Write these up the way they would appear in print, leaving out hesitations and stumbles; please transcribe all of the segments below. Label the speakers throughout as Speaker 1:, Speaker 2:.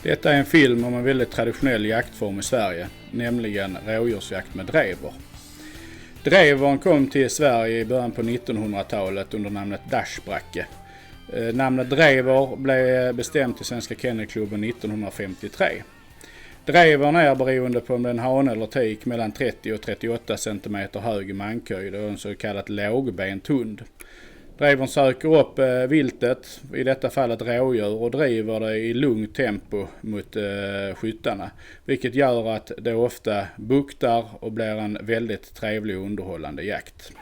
Speaker 1: Detta är en film om en väldigt traditionell jaktform i Sverige, nämligen rådjursjakt med drever. Drevern kom till Sverige i början på 1900-talet under namnet dashbracke. Namnet drever blev bestämt i Svenska Kennelklubben 1953. Drevern är beroende på om den hane eller tik mellan 30 och 38 cm hög i mankhöjd och en så kallat lågbent hund. Drevern söker upp viltet, i detta fallet rådjur, och driver det i lugnt tempo mot skyttarna. Vilket gör att det ofta buktar och blir en väldigt trevlig och underhållande jakt.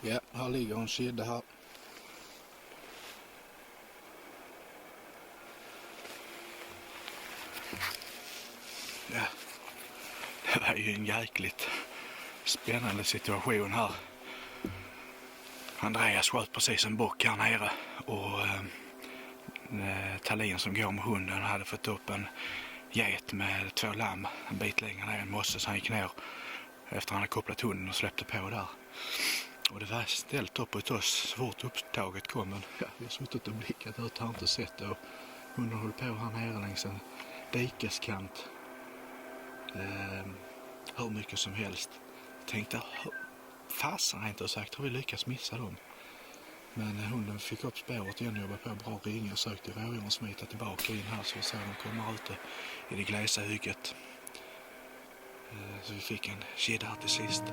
Speaker 2: Ja, här ligger en kidde här. Ja, det var ju en jäkligt spännande situation här. Andreas sköt precis en bock här nere och Tallin som går med hunden hade fått upp en get med 2 lamm en bit längre ner, en mosse, så han gick ner efter han hade kopplat hunden och släppte på där. Och det var ställt uppåt oss så fort upptaget kom, men ja, vi har suttit och blickat ut, har inte sett det, och hunden höll på här nere längs en dikeskant hur mycket som helst. Jag tänkte, fasen inte sagt, har vi lyckats missa dem? Men hunden fick upp spåret igen, jobbade på bra ringar och sökte rådjuren och smita tillbaka in här, så vi såg de kommer ute i det glesa hygget. Så vi fick en kid här till sist.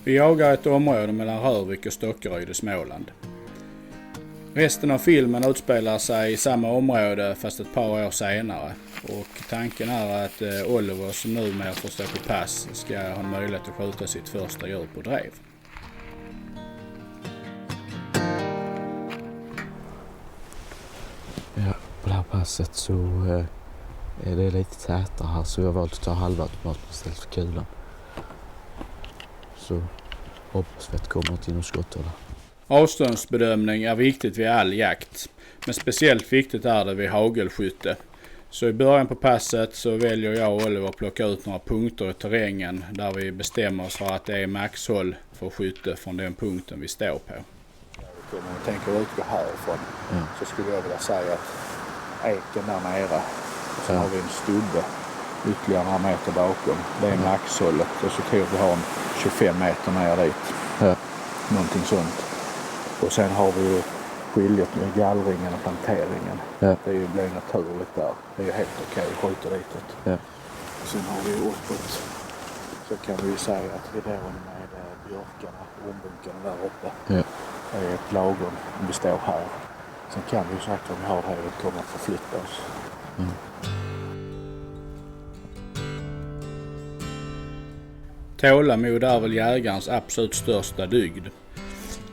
Speaker 1: Vi jagar ett område mellan Rörvik och Stockeryd i Småland. Resten av filmen utspelar sig i samma område fast ett par år senare, och tanken är att Oliver, som numera får stå på pass, ska ha en möjlighet att skjuta sitt första djur på drev.
Speaker 3: Ja, på det här passet så är det lite tätare här, så jag har valt att ta halvautomat istället för kulan. Så hoppas vi att det kommer till något skott eller.
Speaker 1: Avståndsbedömning är viktigt vid all jakt, men speciellt viktigt är det vid hagelskytte. Så i början på passet så väljer jag och Oliver att plocka ut några punkter i terrängen där vi bestämmer oss för att det är maxhåll för skytte från den punkten vi står på.
Speaker 2: Om man tänker utgå härifrån så skulle jag vilja säga att eken där nere, och sen har vi en stubbe ytterligare några meter bakom. Det är maxhållet, och så tror vi har en 25 meter ner dit. Ja. Någonting sånt. Och sen har vi ju skiljet med gallringen och planteringen. Ja. Det blir naturligt där. Det är ju helt okej att skjuta ditåt. Ja. Och sen har vi uppåt, så kan vi ju säga att vi där med björkarna, ombunkarna där uppe. Ja. Det är ett lagom om vi står här. Sen kan vi ju sagt om vi har det här och kommer att förflytta oss. Mm.
Speaker 1: Tålamod är väl jägarens absolut största dygd.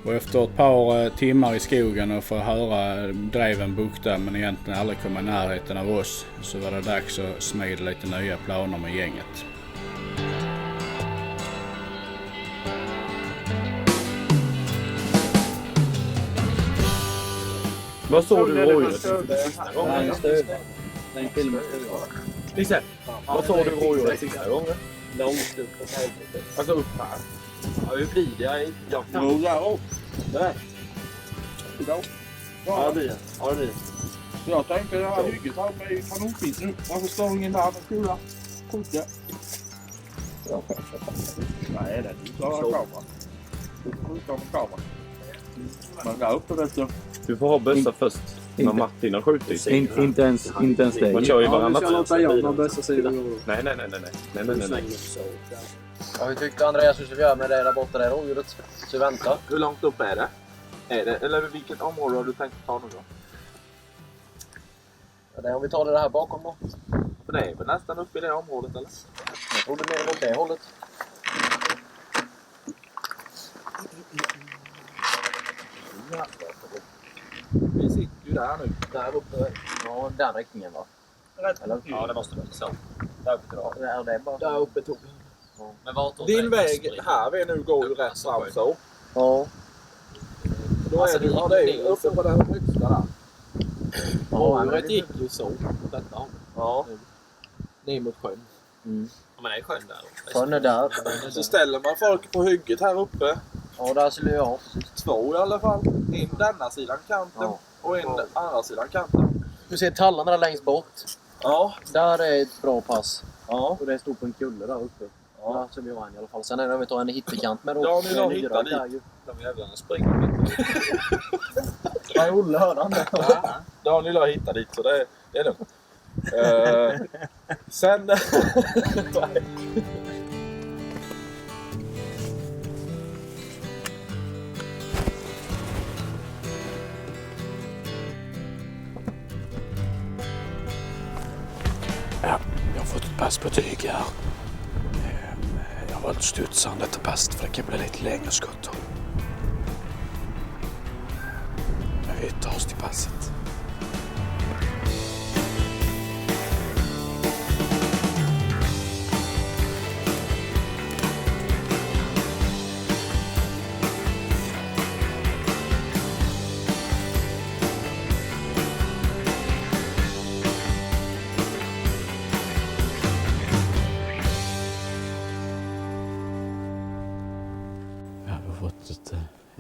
Speaker 1: Och efter ett par timmar i skogen och få höra dreven bukta men egentligen aldrig komma i närheten av oss, så var det dags att smida lite nya planer med gänget.
Speaker 4: Vad såg du rådjuret sista gången? Lise, vad såg du rådjuret sista gången?
Speaker 5: Långt upp på helvete.
Speaker 4: Alltså upp här.
Speaker 5: Ja, hur blir det? Jag kan...
Speaker 4: Jo, där upp.
Speaker 5: Nej. Ja, det blir det. Ja, det blir det.
Speaker 4: Jag tänkte det här hygget här med kanonfint nu. Varför står ingen där med skola? Skjuta. Nej, det är inte klara kameran. Du får skjuta med kameran. Men där uppe vet du.
Speaker 6: Du får ha bössa först när Martin har skjutit.
Speaker 5: Inte ens det.
Speaker 6: Man kör ju varandra. Nej.
Speaker 5: Ja, hur tyckte Andreas hur ska vi göra med det där borta där rådjuret? Så vi väntar.
Speaker 4: Hur långt upp är det? Eller vilket område har du tänkt ta nu då?
Speaker 5: Ja, det är om vi tar det här bakom då.
Speaker 4: För det är väl nästan uppe i det området eller?
Speaker 5: Jag tror det är mer åt det hållet.
Speaker 4: Vi sitter ju där nu.
Speaker 5: Där uppe. Ja, den riktningen va? Eller?
Speaker 6: Ja, det måste vara så. Där uppe då.
Speaker 5: Ja, det är bara... Där uppe tog.
Speaker 6: Men vart
Speaker 4: Din väg här vi nu går ju rätt fram så.
Speaker 5: Ja.
Speaker 4: Då är det, det är uppe på den högsta där.
Speaker 5: Rådjuret gick ju så. Detta.
Speaker 4: Ja.
Speaker 5: Ner mot sjön.
Speaker 6: Ja, men det är sjön där.
Speaker 5: Sjön är där.
Speaker 4: Så ställer man folk på hygget här uppe.
Speaker 5: Ja, där skulle jag.
Speaker 4: 2 i alla fall. In denna sidan kanten och in den andra sidan kanten.
Speaker 5: Du ser tallarna där längst bort.
Speaker 4: Ja.
Speaker 5: Där är ett bra pass.
Speaker 4: Ja.
Speaker 5: Och det står på en kulle där uppe. Ja, där skulle jag ha en i alla fall. Sen är det om vi tar en hittekant med då.
Speaker 4: Ja, ni har hittat dit.
Speaker 6: De jävlarna springer inte.
Speaker 5: Nej, Olle hörde han det.
Speaker 4: Daniel har hittat dit så det är lugnt. Sen...
Speaker 3: Ja, jag har fått ett passbetyg här. Jag har valt studsaren detta passet för det kan bli lite längre skott. Men vi tar oss till passet.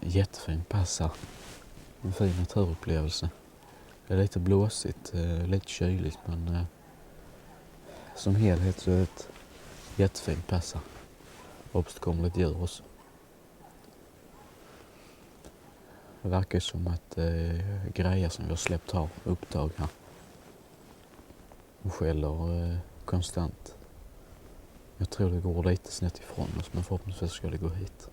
Speaker 3: Jättefin pass här. En fin naturupplevelse. Det är lite blåsigt, lite kyligt men som helhet så är det ett jättefint pass här. Hoppas det kommer lite djur också. Det verkar som att grejer som vi har släppt har upptag här. De skäller konstant. Jag tror det går lite snett ifrån oss men förhoppningsvis ska det gå hit.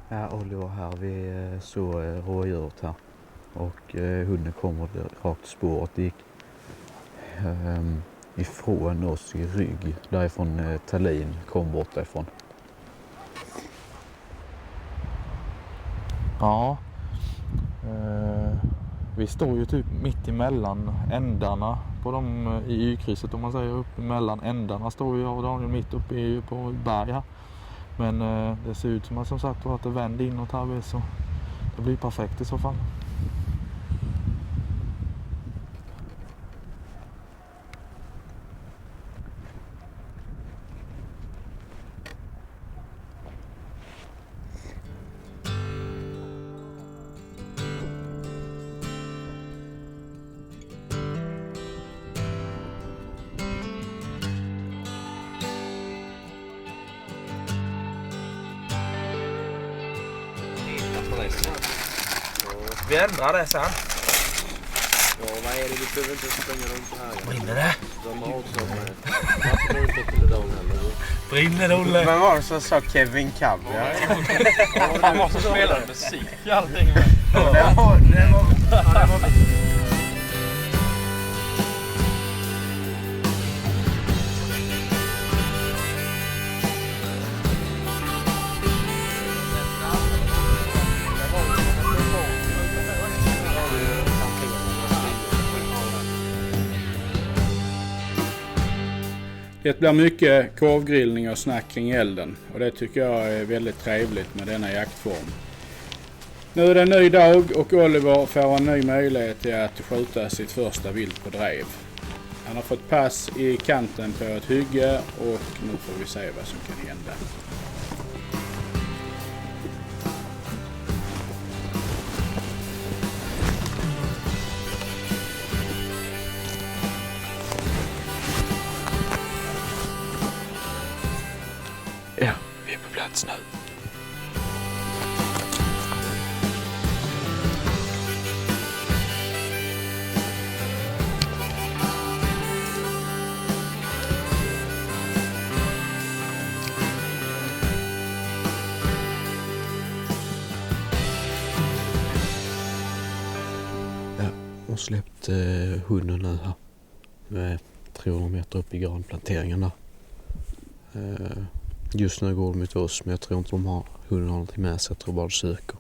Speaker 3: Ja, Oliver här. Vi såg rådjuret här. Och hunden kommer rakt i spåret. Det gick ifrån oss i rygg. Därifrån Tallin kom bort därifrån.
Speaker 7: Ja. Vi står ju typ mitt emellan ändarna på dem i Y-krysset, om man säger. Upp emellan ändarna står jag och Daniel mitt uppe på berg här. Men det ser ut som att det vänder inåt här, så det blir perfekt i så fall.
Speaker 8: Vi ändrar det sen.
Speaker 5: Ja, vad är det? Vi behöver inte springa runt så här.
Speaker 8: Brinner det?
Speaker 5: De har också med. Varför har du fått till det heller?
Speaker 8: Brinner det, Olle?
Speaker 4: Men var det som sa Kevin Cab?
Speaker 6: Han måste spela musik i allting.
Speaker 4: Det var
Speaker 1: Det blir mycket korvgrillning och snack kring elden och det tycker jag är väldigt trevligt med denna jaktform. Nu är det en ny dag och Oliver får en ny möjlighet till att skjuta sitt första vilt på drev. Han har fått pass i kanten på ett hygge och nu får vi se vad som kan hända.
Speaker 3: Ja, vi är på plats nu. Ja, och släppt hunden nu här. Med 300 meter upp i granplanteringen där. Just nu går de mot oss, men jag tror inte hunden har någonting med sig. Jag tror bara de söker.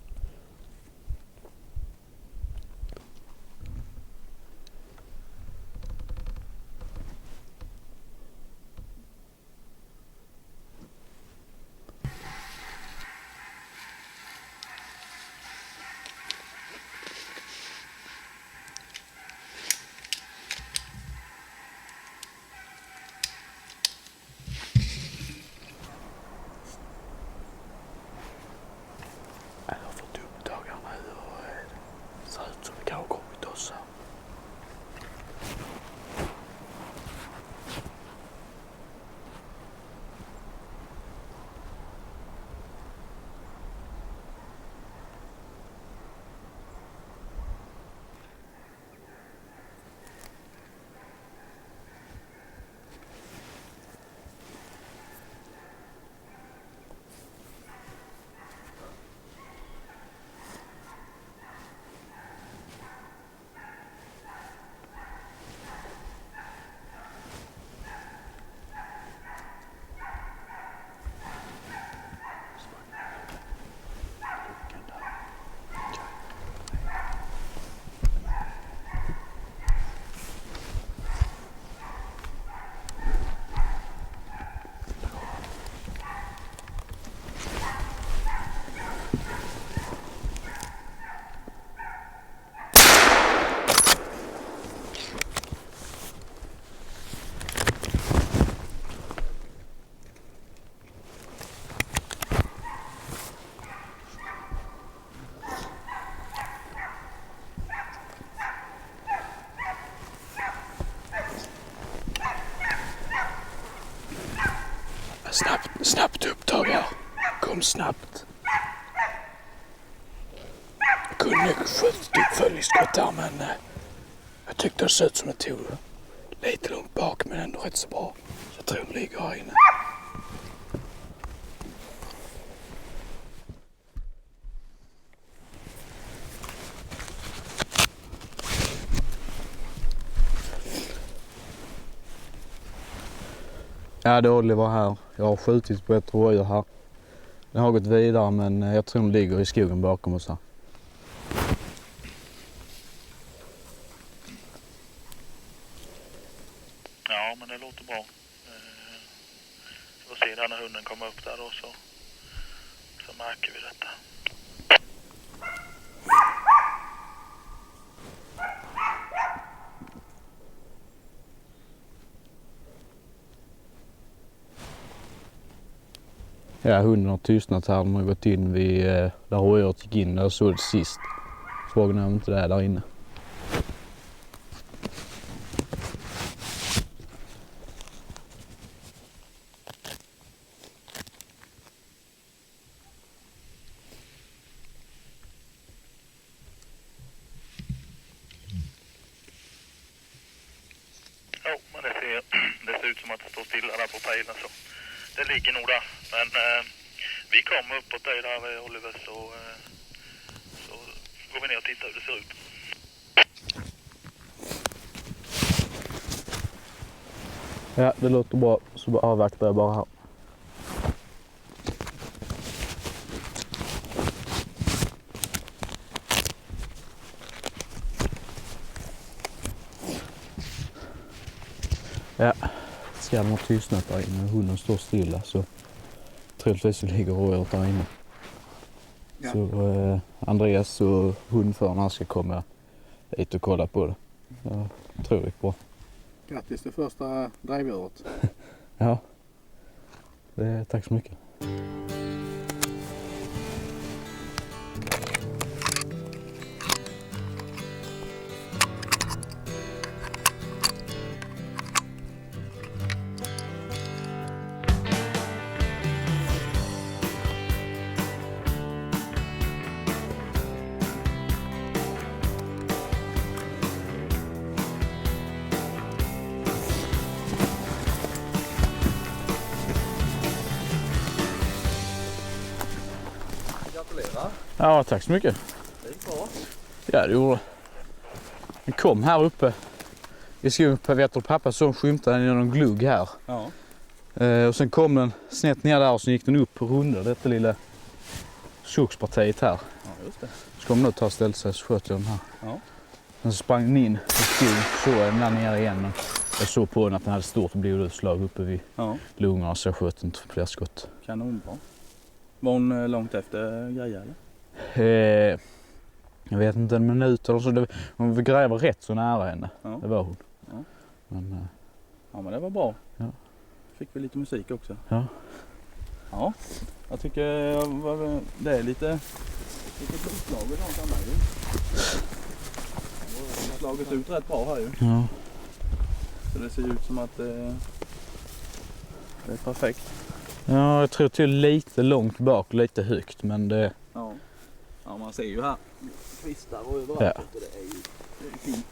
Speaker 3: Jag har fått upptag här nu och det ser ut som det kan ha kommit oss här. Snabbt upptag här. Kom snabbt. Jag kunde skjutit upp följskott där, men jag tyckte det såg ut som det tog lite långt bak, men ändå rätt så bra. Så jag tror de ligger här inne. Ja, det är Oliver här. Jag har skjutit på ett rådjur här. Den har gått vidare, men jag tror den ligger i skogen bakom oss här.
Speaker 9: Ja, men det låter bra. Vi får se där när hunden kommer upp där då, så märker vi detta.
Speaker 3: Ja, hunden har tystnat här. De har gått in vid där rådjuret gick in. Jag såg det sist. Frågan är om inte det är där inne.
Speaker 9: Jo, men det ser ut som att det står stilla där på pejlen, så det ligger nog där. Men vi kommer uppåt dig där, Oliver, så går vi ner och tittar hur det ser ut.
Speaker 3: Ja, det låter bra. Så avvaktar jag bara här. Ja, skallen har tystnat där inne. Hunden står stilla, så troligtvis ligger rådjuret där inne. Ja. Så Andreas och hundförarna ska komma hit och kolla på det. Jag tror det är bra.
Speaker 2: Grattis till första drivdjuret.
Speaker 3: Ja, tack så mycket. Ja, tack så mycket.
Speaker 5: Det gick bra.
Speaker 3: Ja, det gjorde. Den kom här uppe i skogen på vet du, pappa så skymtade den i någon glugg här.
Speaker 1: Ja.
Speaker 3: Och sen kom den snett ner där och så gick den upp och rundade detta lilla skogspartiet här.
Speaker 1: Ja, just det.
Speaker 3: Så kom den och ta ställt sig så sköt jag den här.
Speaker 1: Ja.
Speaker 3: Sen så sprang den in i skogen så jag den där nere igen. Men jag såg på den att den hade stort blodutslag uppe vid lungorna så jag sköt inte fler skott.
Speaker 1: Kanonbra. Var hon långt efter grejer eller?
Speaker 3: Jag vet inte, en minut eller så. Hon gräver rätt så nära henne. Ja. Det var hon.
Speaker 1: Ja.
Speaker 3: Men
Speaker 1: det var bra.
Speaker 3: Ja.
Speaker 1: Fick vi lite musik också.
Speaker 3: Ja.
Speaker 1: Ja, jag tycker det är lite blodslag och sånt där ju. Det har slagit ut rätt bra här ju.
Speaker 3: Ja.
Speaker 1: Så det ser ut som att det är perfekt.
Speaker 3: Ja, jag tror till lite långt bak, lite högt, men det...
Speaker 1: Ja, man ser ju här kvistar och överallt.
Speaker 3: Ja.
Speaker 1: Och det är ju fint.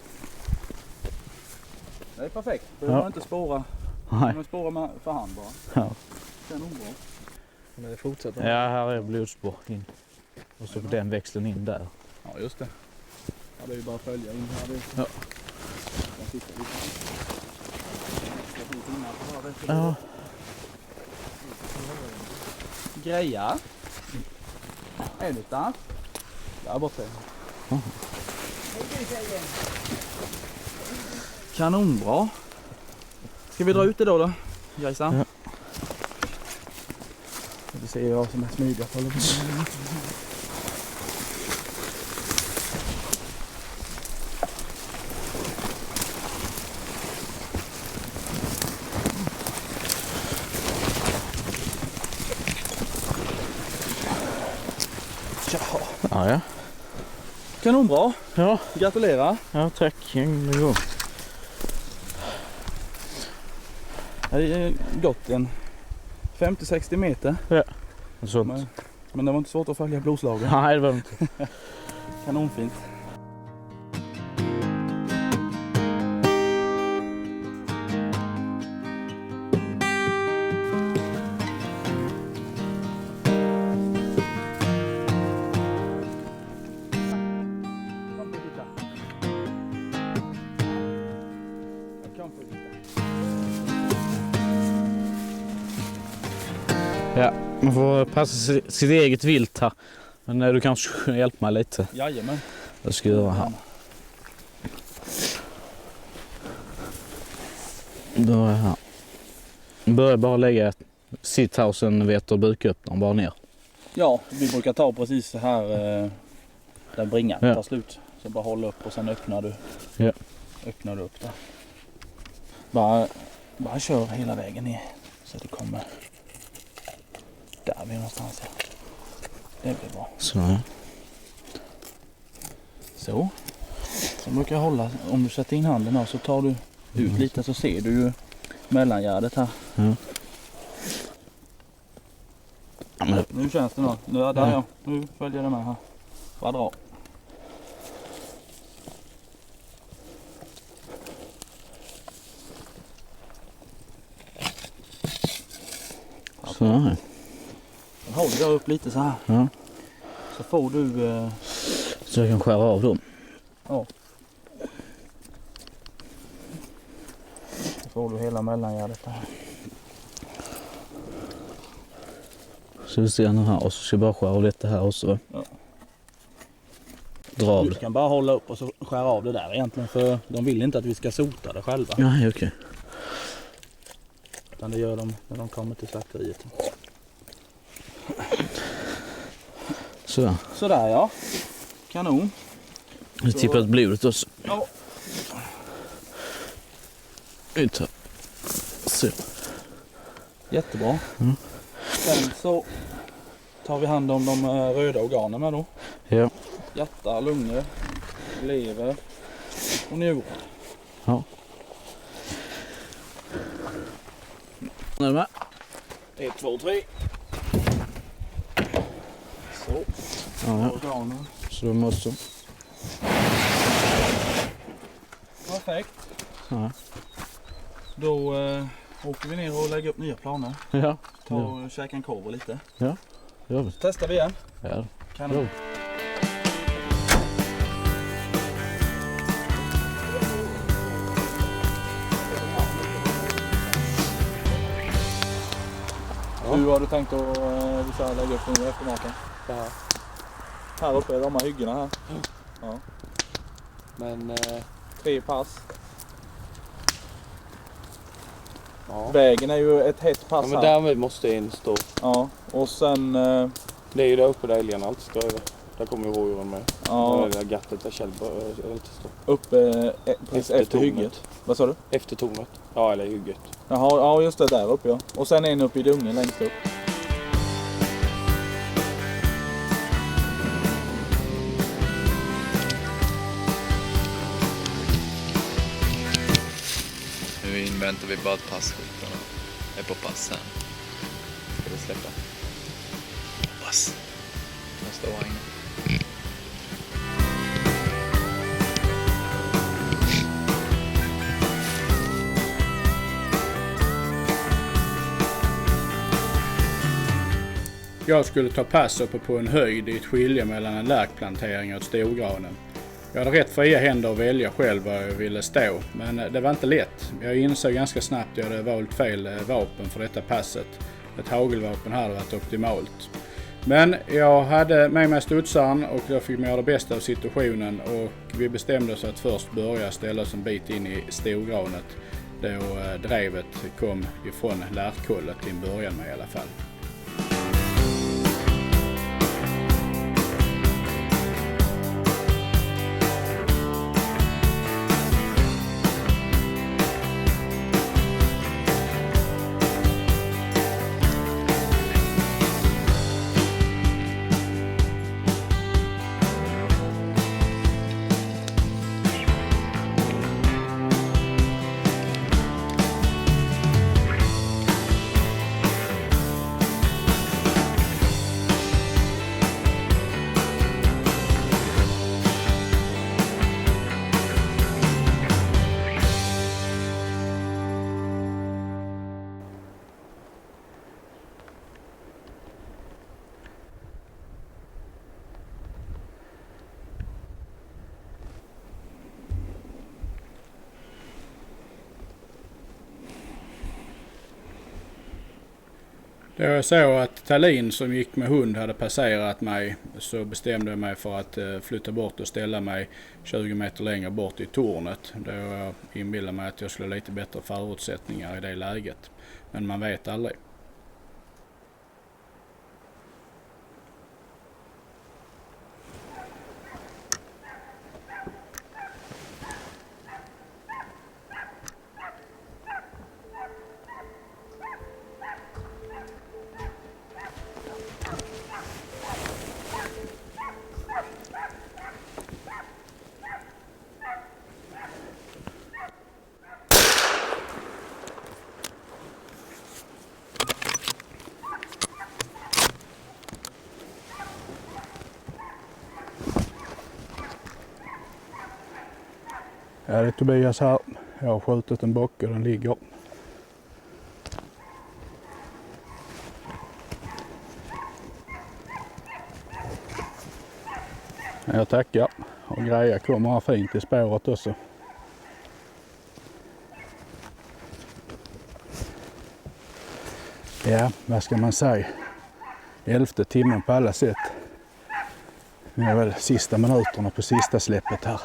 Speaker 1: Det är perfekt. Behöver man inte spåra. Man spårar med för hand bara.
Speaker 3: Ja.
Speaker 1: Kanonbra.
Speaker 5: Men det fortsätter.
Speaker 3: Ja, här är blodspår in. Och så den växeln in där.
Speaker 1: Ja, just det. Ja, det är ju bara att följa in här.
Speaker 3: Ja.
Speaker 1: Jag tittar lite.
Speaker 3: Ja.
Speaker 1: Greja. Är det där? Där borta. Kanonbra. Ska vi dra ut det då? Jajsan.
Speaker 3: Ja.
Speaker 1: Det ser jag som är smidigt.
Speaker 3: Ja.
Speaker 1: Kanonbra.
Speaker 3: Ja.
Speaker 1: Gratulerar.
Speaker 3: Ja, tack. En gång.
Speaker 1: Det är gått en 50-60 meter.
Speaker 3: Ja. Sånt.
Speaker 1: Men det var inte svårt att följa blodslagen.
Speaker 3: Nej, det var inte.
Speaker 1: Kanonfint.
Speaker 3: Ja, man får passa sitt eget vilt här. Men du kanske kan hjälpa mig lite.
Speaker 8: Jajamän.
Speaker 3: Vad ska jag göra här? Börja här. Börja bara lägga sitt här och sen vet du buköppnaren bara ner.
Speaker 8: Ja, vi brukar ta precis så här där bringan
Speaker 3: Ja.
Speaker 8: tar slut. Så bara hålla upp och sen öppnar du.
Speaker 3: Ja.
Speaker 8: Öppnar du upp där. Bara kör hela vägen ner så att det kommer där vi är någonstans. Ja. Det blir bra.
Speaker 3: Så ja.
Speaker 8: Så. Så brukar jag hålla, om du sätter in handen här så tar du ut lite så ser du ju mellangärdet här.
Speaker 3: Ja. Ja, men,
Speaker 8: Nu känns det nog. Nu, där ja. Nu följer det med här. Bara dra.
Speaker 3: så här.
Speaker 8: Sen håller du där upp lite så här.
Speaker 3: Ja.
Speaker 8: Så får du...
Speaker 3: Så jag kan skära av dem.
Speaker 8: Ja. Så får du hela mellangärdet där.
Speaker 3: Så vi ser nu här och så ska jag bara skära av lite här och så.
Speaker 8: Ja.
Speaker 3: Dra av
Speaker 8: Du
Speaker 3: det.
Speaker 8: kan bara hålla upp och så skära av det där egentligen för de vill inte att vi ska sota det själva.
Speaker 3: Nej, okej.
Speaker 8: Utan det gör de när de kommer till slakteriet.
Speaker 3: Så.
Speaker 8: Sådär ja. Kanon.
Speaker 3: Nu tippar ut blodet också.
Speaker 8: Ja.
Speaker 3: Ut här. Så.
Speaker 8: Jättebra. Sen så tar vi hand om de röda organen med då.
Speaker 3: Ja.
Speaker 8: Hjärta, lungor, lever och njurar.
Speaker 3: Ja. Nu med.
Speaker 8: 1, 2, 3. Så.
Speaker 3: Ja,
Speaker 8: Organen.
Speaker 3: så måste.
Speaker 8: Perfekt.
Speaker 3: Ja.
Speaker 8: Då åker vi ner och lägger upp nya planer.
Speaker 3: Ja.
Speaker 8: Ta och käka en korv lite.
Speaker 3: Ja. Gör vi.
Speaker 8: Testar vi igen.
Speaker 3: Ja.
Speaker 8: Kanon. Hur har du tänkt att vi ska lägga upp nu efter maten? Här uppe är de här hyggena här. Ja.
Speaker 6: Men
Speaker 8: 3 pass.
Speaker 6: ja.
Speaker 8: Vägen är ju ett hett pass
Speaker 6: Men
Speaker 8: här.
Speaker 6: där måste en stå.
Speaker 8: Ja, och sen...
Speaker 6: Det är ju där uppe där älgarna alltid står över. Där kommer ju rådjuren med.
Speaker 8: Ja,
Speaker 6: Det där gattet där Kjell alltid står.
Speaker 8: uppe precis efter
Speaker 6: tornet.
Speaker 8: hygget. Vad sa du?
Speaker 6: Efter tornet. Ja, eller hygget.
Speaker 8: Jaha, ja just det, där uppe ja. Och sen en uppe i dungen längst upp.
Speaker 10: Nu inväntar vi bara att passskyltarna är på pass sen. Ska vi släppa? Hoppas. Nästa vagn.
Speaker 1: Jag skulle ta pass uppe på en höjd i ett skilje mellan en lärkplantering och storgranen. Jag hade rätt fria händer att välja själv var jag ville stå, men det var inte lätt. Jag insåg ganska snabbt att jag hade valt fel vapen för detta passet. Ett hagelvapen hade varit optimalt. Men jag hade med mig studsaren och jag fick göra det bästa av situationen och vi bestämde oss att först börja ställa oss en bit in i storgranet då drevet kom ifrån lärkollet till en början med i alla fall. Det var så att Tallin som gick med hund hade passerat mig, så bestämde jag mig för att flytta bort och ställa mig 20 meter längre bort i tornet. Då jag inbillade mig att jag skulle ha lite bättre förutsättningar i det läget. Men man vet aldrig.
Speaker 2: Ja, det är Tobias här. Jag har skjutit en bock och den ligger. Jag tackar. Och grejer kommer här fint i spåret också. Ja, vad ska man säga? 11:e timmen på alla sätt. Nu är väl sista minuterna på sista släppet här.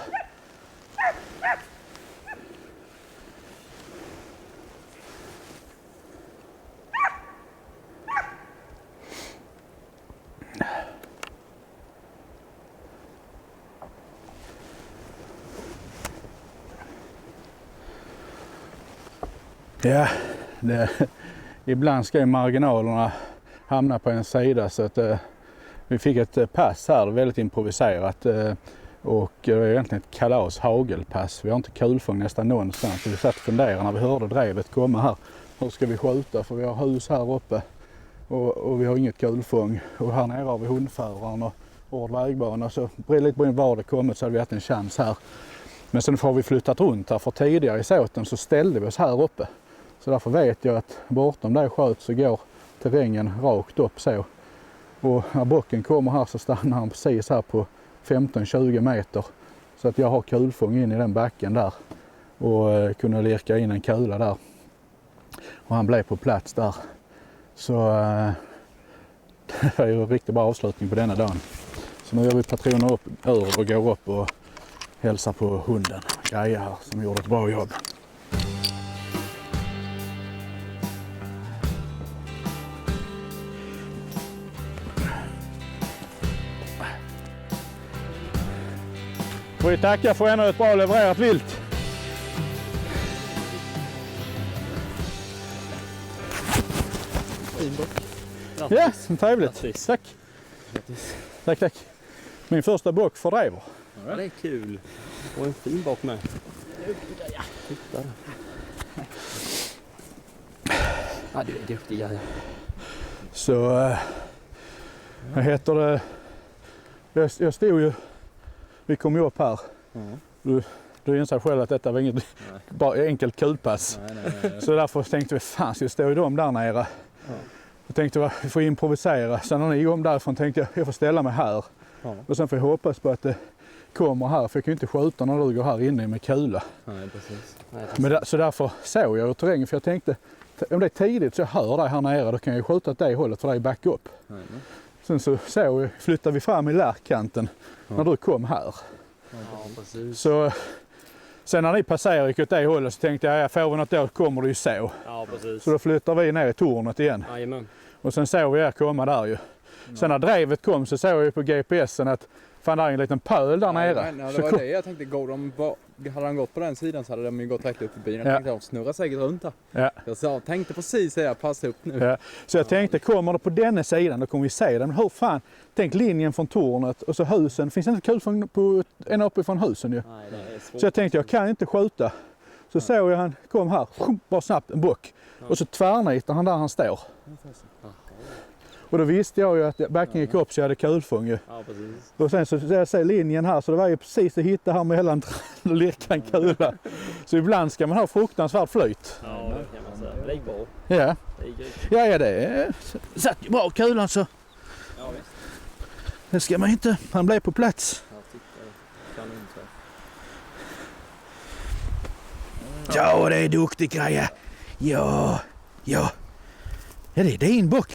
Speaker 2: Ja, ibland ska ju marginalerna hamna på en sida, så att vi fick ett pass här, väldigt improviserat, och det var egentligen ett kalas hagelpass. Vi har inte kulfång nästan någonstans. Vi satt och funderade när vi hörde drevet komma här. Hur ska vi skjuta? För vi har hus här uppe och vi har inget kulfång. Och här nere har vi hundföraren och hård vägbana. Så lite på var det kommit så hade vi haft en chans här. Men sen får vi flyttat runt här, för tidigare i såten så ställde vi oss här uppe. Så därför vet jag att bortom där sköt så går terrängen rakt upp så. Och när bocken kommer här så stannar han precis här på 15-20 meter. Så att jag har kulfång in i den backen där och kunna lirka in en kula där. Och han blev på plats där. Så det är ju en riktigt bra avslutning på denna dagen. Så nu gör vi patroner upp ur och går upp och hälsar på hunden. Grejer här som gjorde ett bra jobb. Får vi tacka för ännu ett bra levererat vilt. Ja, trevligt. Tack. Tack, tack. Min första bock för driver.
Speaker 11: Ja, det är kul. Och en fin bock med. Titta. Ja, du är duktig.
Speaker 2: Så, vad heter det? Jag stod ju, vi kom ju upp här. Du inser själv att detta var inget bara enkelt kulpass. Nej. Så därför tänkte vi, fan ska vi stå i dem där nere? Ja. Jag tänkte vi får improvisera. Sen när ni kom därifrån tänkte jag får ställa mig här. Ja. Och sen får jag hoppas på att det kommer här, för jag kan ju inte skjuta när du går här inne med kula. Nej, precis. Men så därför såg jag terrängen, för jag tänkte om det är tidigt så jag hör dig här nere, då kan jag skjuta åt det hållet för det är backup. Sen så flyttade vi fram i lärkanten när du kom här. Ja, precis. Så sen när ni passerade gick åt det hållet så tänkte jag får vi något då kommer det ju så. Ja, precis. Så då flyttar vi ner i tornet igen. Jajamän. Och sen såg vi er komma där ju. Sen när drevet kom så såg jag på GPSen att fan där är en liten pöl där nere.
Speaker 10: Nej, det var det jag tänkte, hade han gått på den sidan så hade de ju gått rätt upp i bilen. Jag tänkte de snurrar säkert runt här. Ja. Jag tänkte precis säga, passa upp nu.
Speaker 2: Ja. Så jag tänkte, kommer det på denna sidan då kommer vi se det. Men hur fan, tänk linjen från tornet och så husen. Finns det inte kulfång på en uppifrån husen ju? Nej, det är svårt. Så jag tänkte, jag kan inte skjuta. Så såg jag han kom här, bara snabbt en bock. Och så tvärnitar han där han står. Och då visste jag ju att backen gick upp så jag hade kulfång ju. Ja, precis. Och sen så jag ser linjen här, så det var ju precis att hitta här mellan och lirka en kula. Så ibland ska man ha fruktansvärt flyt.
Speaker 11: Ja, det kan man säga. Det gick bra.
Speaker 2: Ja. Ja, det satt ju bra kulan så. Ja, visst. Det ska man inte. Han blev på plats. Ja, det är duktig grejer. Ja. Ja, det är din bock.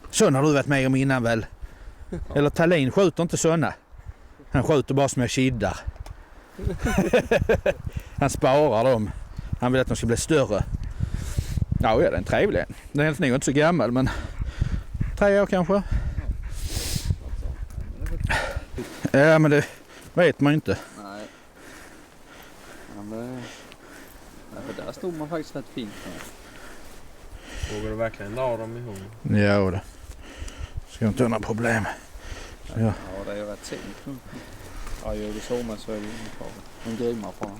Speaker 2: Sån har du varit med om innan väl? Eller Tallin skjuter inte såna. Han skjuter bara små kiddar. Han sparar dem. Han vill att de ska bli större. Ja, det är en trevlig. Den är nog inte så gammal, men 3 år kanske. Ja, men det vet man inte.
Speaker 12: Nej. Ja, men... för där stod man faktiskt rätt fint.
Speaker 11: Vågar du verkligen dra dem i hund?
Speaker 2: Ja, det ska inte ha några problem. Ja.
Speaker 12: Ja, det är ju rätt sent. Ja, gör du så med så är det inte kvar. En grimmar på honom.